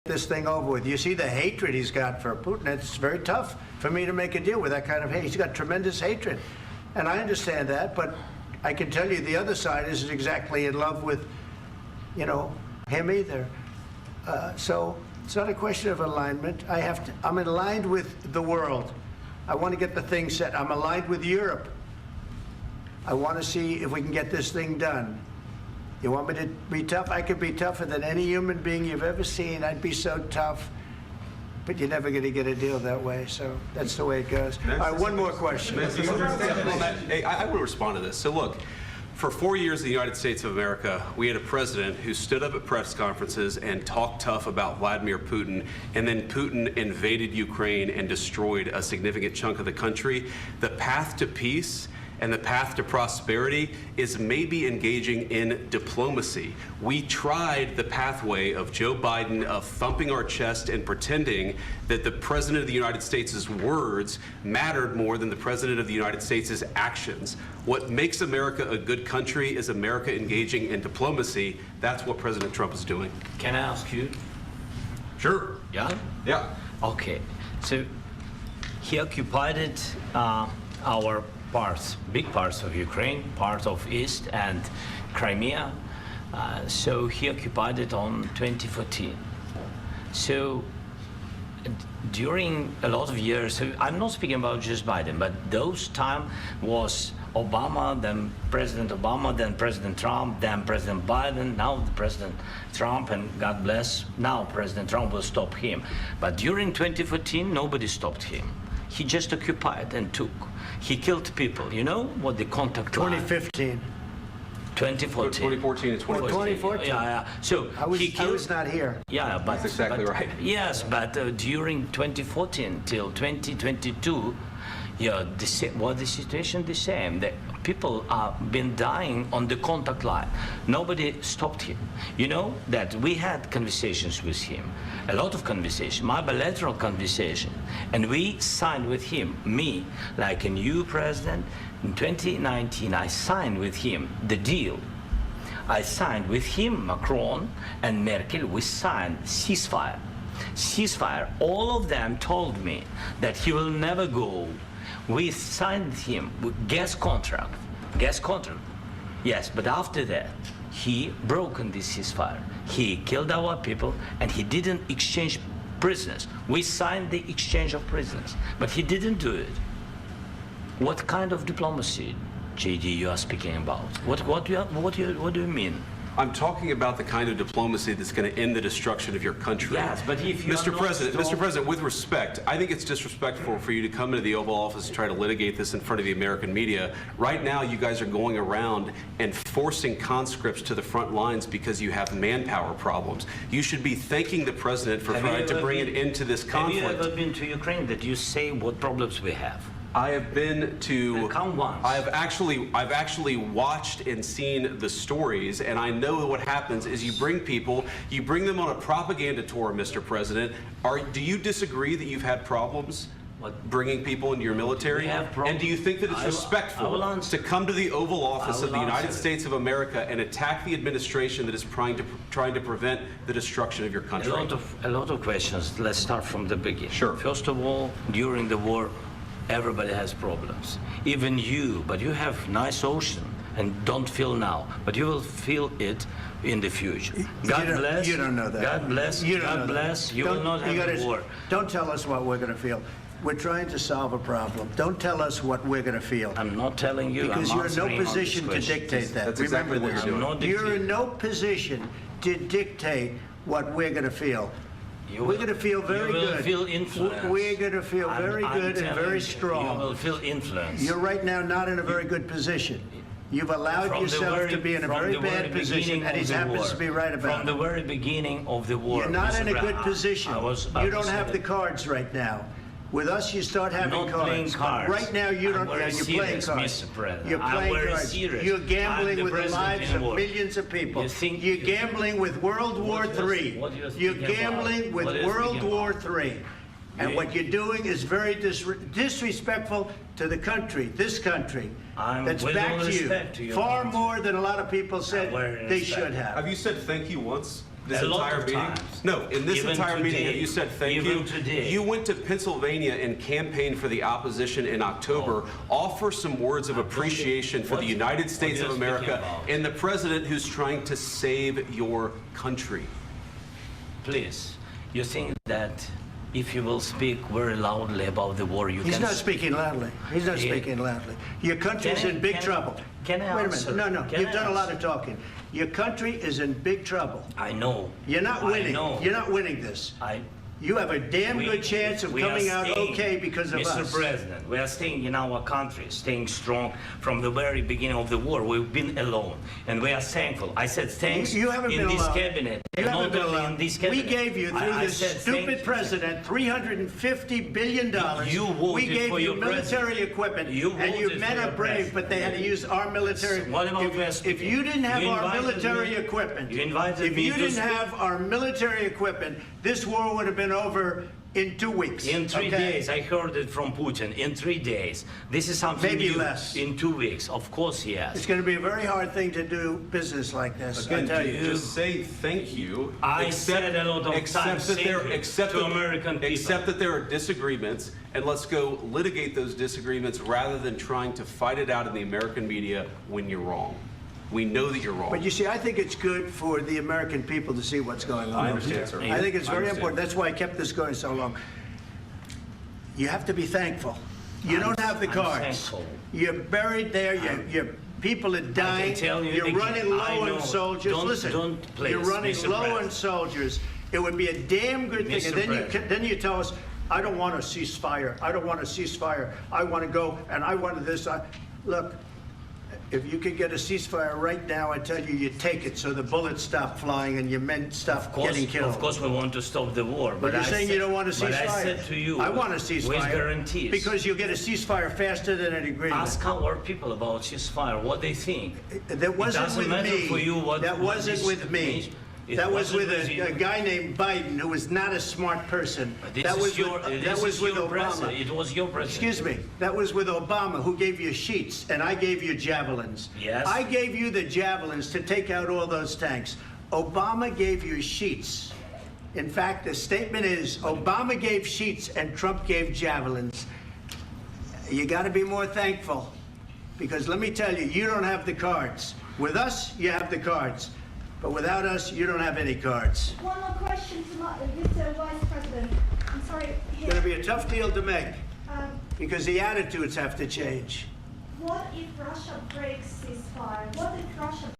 this thing over with. You see the hatred he's got for Putin. It's very tough for me to make a deal with that kind of hate. He's got tremendous hatred. And I understand that, but I can tell you the other side isn't exactly in love with, you know, him either. So it's not a question of alignment. I'm aligned with the world. I want to get the thing set. I'm aligned with Europe. I want to see if we can get this thing done. You want me to be tough? I could be tougher than any human being you've ever seen. I'd be so tough. But you're never going to get a deal that way, so that's the way it goes. All right, one more question. Hey, I want to respond to this. So look, for 4 years in the United States of America, we had a president who stood up at press conferences and talked tough about Vladimir Putin, and then Putin invaded Ukraine and destroyed a significant chunk of the country. The path to peace and the path to prosperity is maybe engaging in diplomacy. We tried the pathway of Joe Biden of thumping our chest and pretending that the President of the United States' words mattered more than the President of the United States' actions. What makes America a good country is America engaging in diplomacy. That's what President Trump is doing. Can I ask you? Sure. Yeah? Yeah. Okay. So he occupied our parts, big parts of Ukraine, part of East and Crimea. So he occupied it on 2014. So during a lot of years, so I'm not speaking about just Biden, but those time was Obama, then President Obama, then President Trump, then President Biden, now the President Trump, and God bless, now President Trump will stop him. But during 2014, nobody stopped him. He just occupied and took. He killed people. You know what the contact line? 2015. 2014. 2014 and 2015. 2014. Yeah. So I was not here. Yeah, but that's exactly right. Yes, but during 2014 till 2022, yeah, the situation the same. The people have been dying on the contact line. Nobody stopped him. You know that we had conversations with him, a lot of conversation, my bilateral conversation, and we signed with him, me, like a new president. In 2019, I signed with him the deal. I signed with him, Macron and Merkel, we signed ceasefire. Ceasefire, all of them told me that he will never go. We signed him with gas contract, yes, but after that, he broken this ceasefire. He killed our people and he didn't exchange prisoners. We signed the exchange of prisoners, but he didn't do it. What kind of diplomacy, JD, you are speaking about? What do you mean? I'm talking about the kind of diplomacy that's going to end the destruction of your country. Yes, but if you Mr. President, with respect, I think it's disrespectful for you to come into the Oval Office and try to litigate this in front of the American media. Right now, you guys are going around and forcing conscripts to the front lines because you have manpower problems. You should be thanking the President for trying to bring an end to this conflict. Have you ever been to Ukraine that you say what problems we have? I have been to. Come once. I've actually watched and seen the stories, and I know what happens is you bring them on a propaganda tour, Mr. President. Do you disagree that you've had problems bringing people into your military? And do you think that it's respectful to come to the Oval Office of the United States of America and attack the administration that is trying to prevent the destruction of your country? A lot of questions. Let's start from the beginning. Sure. First of all, during the war, everybody has problems, even you, but you have nice ocean and don't feel now, but you will feel it in the future. God bless. You don't know that. God bless. God bless. You will not have a war. Don't tell us what we're going to feel. We're trying to solve a problem. Don't tell us what we're going to feel. I'm not telling you. Because you're in no position to dictate that. That's exactly what you're doing. You're in no position to dictate what we're going to feel. We're going to feel very good. You will feel influence. We're going to feel very good and very strong. You will feel influence. You're right now not in a very good position. You've allowed yourself to be in a very bad position, and he happens to be right about it. From the very beginning of the war. You're not in a good position. You don't have the cards right now. With us, you start having cards. Right now, you don't. You're playing cards. You're playing cards. You're gambling with the lives of millions of people. You're gambling with World War III. You're gambling with World War III. And what you're doing is very disrespectful to the country, this country, that's back to you, far more than a lot of people said they should have. Have you said thank you once? this A lot entire of meeting? times. No, in this Even entire meeting, today. have you said thank Even you? today. You went to Pennsylvania and campaigned for the opposition in October. Offer some words of appreciation for the United States of what you're speaking America about. and the president who's trying to save your country. Please, you think that if you will speak very loudly about the war, you He's can... not speaking loudly. He's not Yeah. speaking loudly. Your country is Can I- in big can I- trouble. can I Wait a answer? minute. No, Can you've I done a lot answer? of talking. Your country is in big trouble. I know. You're not I winning. know. You're not winning this. You have a damn good chance of we are coming out staying, okay because of Mr. us. President, we are staying in our country, staying strong from the very beginning of the war. We've been alone, and we are thankful. I said thanks You haven't in been this alone. cabinet, You and haven't not been only alone. in this We cabinet. gave you, through I this said stupid thank you. president, $350 billion. You voted We gave for you your military president. equipment, You and you voted men for are your brave, president. but they had to use our military. What about West If you didn't have You our invited military me- equipment, you invited if me you to didn't speak. have our military equipment, this war would have been over in 2 weeks. In 3 okay? days, I heard it from Putin. In 3 days, this is something Maybe new. less. In 2 weeks, of course, It's yes. going to be a very hard thing to do business like this. I Again, tell you. just say thank you. I said a lot of accept times that thank there, you accept to that- American people. Accept that there are disagreements, and let's go litigate those disagreements rather than trying to fight it out in the American media when you're wrong. We know that you're wrong. But you see, I think it's good for the American people to see what's going on. I understand, sir. I think it's I very understand. important. That's why I kept this going so long. You have to be thankful. You don't have the I'm cards. thankful. You're buried there. Your people are dying. tell you You're again, running low I know. on soldiers. Don't- Listen, don't, please, you're running Mr. low on President. soldiers. It would be a damn good thing. Mr. And then President. then you tell us, I don't want a ceasefire. I don't want a ceasefire. I want to go and I want this. Look, if you could get a ceasefire right now, I tell you, you take it so the bullets stop flying and your men stop getting killed. Of course, we want to stop the war. But you're I saying said- you don't want a ceasefire. But I said to you, I want a ceasefire. with guarantees. Because you'll get a ceasefire faster than an agreement. Ask our people about ceasefire, what they think. That wasn't doesn't with matter me. for you what- That what wasn't this with me. means. It That was with wasn't with you. a guy named Biden, who was not a smart person. That was with Obama. It was your president. Excuse me. That was with Obama, who gave you sheets, and I gave you javelins. Yes. I gave you the javelins to take out all those tanks. Obama gave you sheets. In fact, the statement is Obama gave sheets and Trump gave javelins. You got to be more thankful, because let me tell you, you don't have the cards. With us, you have the cards. But without us, you don't have any cards. One more question to Mr. Vice President. I'm sorry. It's going to be a tough deal to make, Um, because the attitudes have to change. what if Russia breaks ceasefire? What if Russia